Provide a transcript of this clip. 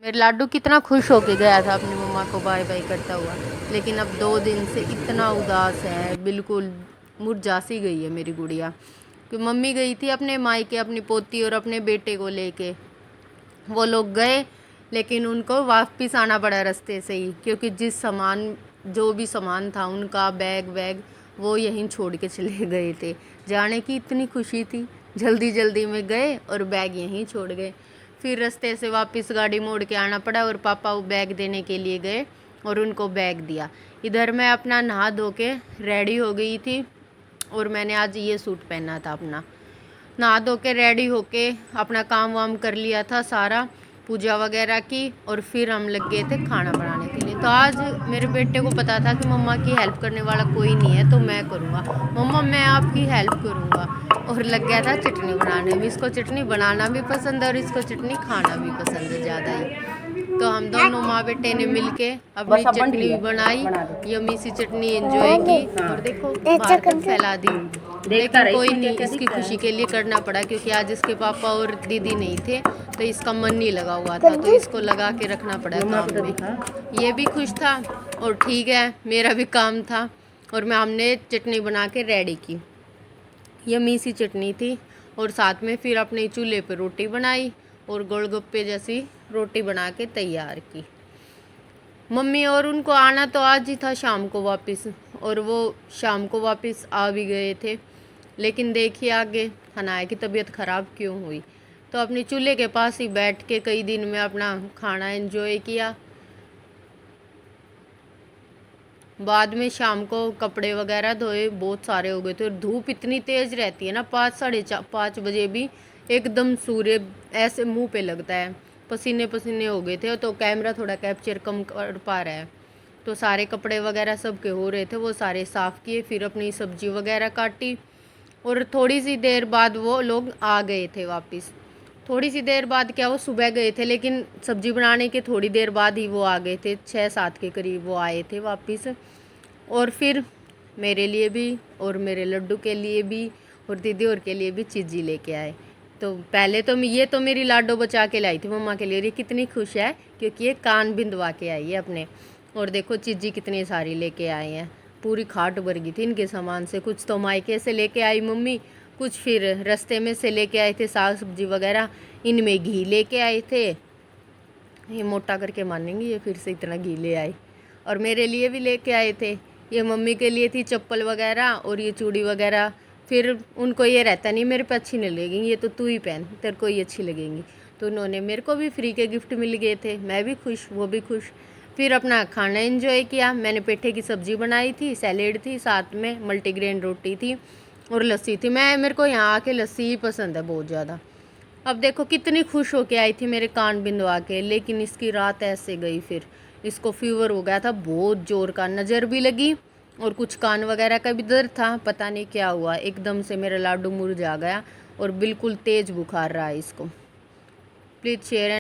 मेरा लाडू कितना खुश होके गया था अपनी मम्मा को बाय बाय करता हुआ, लेकिन अब 2 दिन से इतना उदास है, बिल्कुल मुरझा सी गई है मेरी गुड़िया। कि मम्मी गई थी अपने मायके अपनी पोती और अपने बेटे को लेके, वो लोग गए लेकिन उनको वापस आना पड़ा रास्ते से ही, क्योंकि जो भी सामान था उनका बैग वैग वो यहीं छोड़ के चले गए थे। जाने की इतनी खुशी थी, जल्दी जल्दी में गए और बैग यहीं छोड़ गए। फिर रास्ते से वापस गाड़ी मोड़ के आना पड़ा और पापा वो बैग देने के लिए गए और उनको बैग दिया। इधर मैं अपना नहा धो के रेडी हो गई थी और मैंने आज ये सूट पहना था अपना। नहा धो के रेडी होके अपना काम वाम कर लिया था सारा, पूजा वगैरह की, और फिर हम लग गए थे खाना बनाने के लिए। तो आज मेरे बेटे को पता था कि मम्मा की हेल्प करने वाला कोई नहीं है तो मैं करूँगा, मम्मा मैं आपकी हेल्प करूँगा। और लग गया था चटनी बनाने में। इसको चटनी बनाना भी पसंद है और इसको चटनी खाना भी पसंद है ज़्यादा ही। तो हम दोनों माँ बेटे ने मिलके अपनी चटनी बनाई, यम्मी सी चटनी एंजॉय की और देखो बाहर तक फैला दी। लेकिन कोई नहीं, इसकी खुशी के लिए करना पड़ा, क्योंकि आज इसके पापा और दीदी नहीं थे तो इसका मन नहीं लगा हुआ था, तो इसको लगा के रखना पड़ा काम में। ये भी खुश था और ठीक है, मेरा भी काम था और हमने चटनी बना के रेडी की। यम्मी सी चटनी थी और साथ में फिर अपने चूल्हे पे रोटी बनाई और गोलगप्पे जैसी रोटी बना के तैयार की। मम्मी और उनको आना तो आज ही था शाम को वापस, और वो शाम को वापस आ भी गए थे। लेकिन देखिए आगे हनाया की तबीयत ख़राब क्यों हुई, तो अपने चूल्हे के पास ही बैठ के कई दिन में अपना खाना एंजॉय किया। बाद में शाम को कपड़े वगैरह धोए, बहुत सारे हो गए थे और धूप इतनी तेज़ रहती है ना, 5 साढ़े 5 बजे भी एकदम सूर्य ऐसे मुंह पे लगता है। पसीने पसीने हो गए थे तो कैमरा थोड़ा कैप्चर कम कर पा रहा है। तो सारे कपड़े वगैरह सब के हो रहे थे, वो सारे साफ़ किए, फिर अपनी सब्जी वगैरह काटी और थोड़ी सी देर बाद वो लोग आ गए थे वापस। थोड़ी सी देर बाद क्या, वो सुबह गए थे लेकिन सब्जी बनाने के थोड़ी देर बाद ही वो आ गए थे, 6-7 के करीब वो आए थे वापस। और फिर मेरे लिए भी और मेरे लड्डू के लिए भी और दीदी और के लिए भी चीज़ी लेके आए। तो पहले तो ये तो मेरी लाडो बचा के लाई थी मम्मा के लिए, ये कितनी खुश है क्योंकि ये कान बिंदवा के आई है अपने। और देखो चीज़ी कितनी सारी लेके आए हैं, पूरी खाट भर गई थी इनके सामान से। कुछ तो मायके से लेके आई मम्मी, कुछ फिर रास्ते में से लेके आए थे साग सब्जी वगैरह। इनमें घी लेके आए थे, ये मोटा करके मानेंगे ये फिर से इतना घी ले आए। और मेरे लिए भी लेके आए थे, ये मम्मी के लिए थी चप्पल वगैरह और ये चूड़ी वगैरह। फिर उनको ये रहता नहीं मेरे पे अच्छी नहीं लगेंगी, ये तो तू ही पहन, तेरे को ही अच्छी लगेंगी। तो उन्होंने मेरे को भी फ्री के गिफ्ट मिल गए थे, मैं भी खुश वो भी खुश। फिर अपना खाना एंजॉय किया। मैंने पेठे की सब्ज़ी बनाई थी, सैलेड थी, साथ में मल्टीग्रेन रोटी थी और लस्सी थी। मेरे को यहाँ आके लस्सी ही पसंद है बहुत ज़्यादा। अब देखो कितनी खुश होके आई थी मेरे कान बिंदवा के, लेकिन इसकी रात ऐसे गई। फिर इसको फीवर हो गया था बहुत ज़ोर का, नज़र भी लगी और कुछ कान वगैरह का भी दर्द था। पता नहीं क्या हुआ, एकदम से मेरा लाडू मुरझा गया और बिल्कुल तेज़ बुखार रहा है इसको। Please share